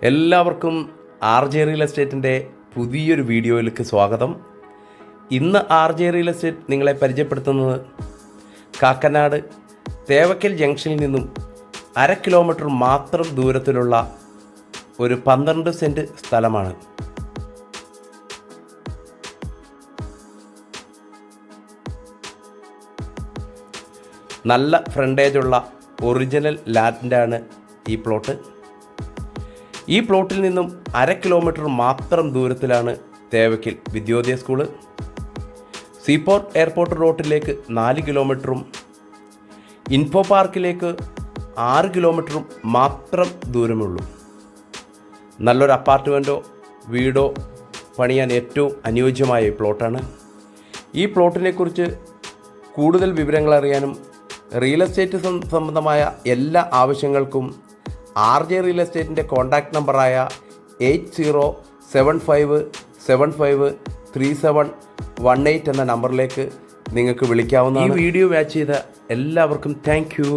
എല്ലാവർക്കും RJ real എസ്റ്റേറ്റിൻ്റെ പുതിയൊരു വീഡിയോയിലേക്ക് സ്വാഗതം. ഇന്ന് RJ റിയൽ എസ്റ്റേറ്റ് നിങ്ങളെ പരിചയപ്പെടുത്തുന്നത് കാക്കനാട് തേവക്കൽ ജംഗ്ഷനിൽ നിന്നും 1/2 കിലോമീറ്റർ മാത്രം ദൂരത്തിലുള്ള ഒരു 12 സെൻറ്റ് സ്ഥലമാണ്. നല്ല ഫ്രണ്ടേജുള്ള ഒറിജിനൽ ലാൻഡാണ് ഈ പ്ലോട്ട്. ഈ പ്ലോട്ടിൽ നിന്നും 1/2 കിലോമീറ്റർ മാത്രം ദൂരത്തിലാണ് Thevakkal Vidyodaya school. Seaport airport റോഡിലേക്ക് 4 കിലോമീറ്ററും ഇൻഫോ പാർക്കിലേക്ക് 6 കിലോമീറ്ററും മാത്രം ദൂരമുള്ളൂ. നല്ലൊരു അപ്പാർട്ട്മെൻറ്റോ വീടോ പണിയാൻ ഏറ്റവും അനുയോജ്യമായ പ്ലോട്ടാണ്. ഈ പ്ലോട്ടിനെക്കുറിച്ച് കൂടുതൽ വിവരങ്ങൾ അറിയാനും റിയൽ എസ്റ്റേറ്റ് സംബന്ധമായ എല്ലാ ആവശ്യങ്ങൾക്കും RJ റിയൽ എസ്റ്റേറ്റിൻ്റെ കോൺടാക്റ്റ് നമ്പറായ 8075753718 എന്ന നമ്പറിലേക്ക് നിങ്ങൾക്ക് വിളിക്കാവുന്നതാണ്. ഈ വീഡിയോ വാച്ച് ചെയ്ത എല്ലാവർക്കും താങ്ക് യു.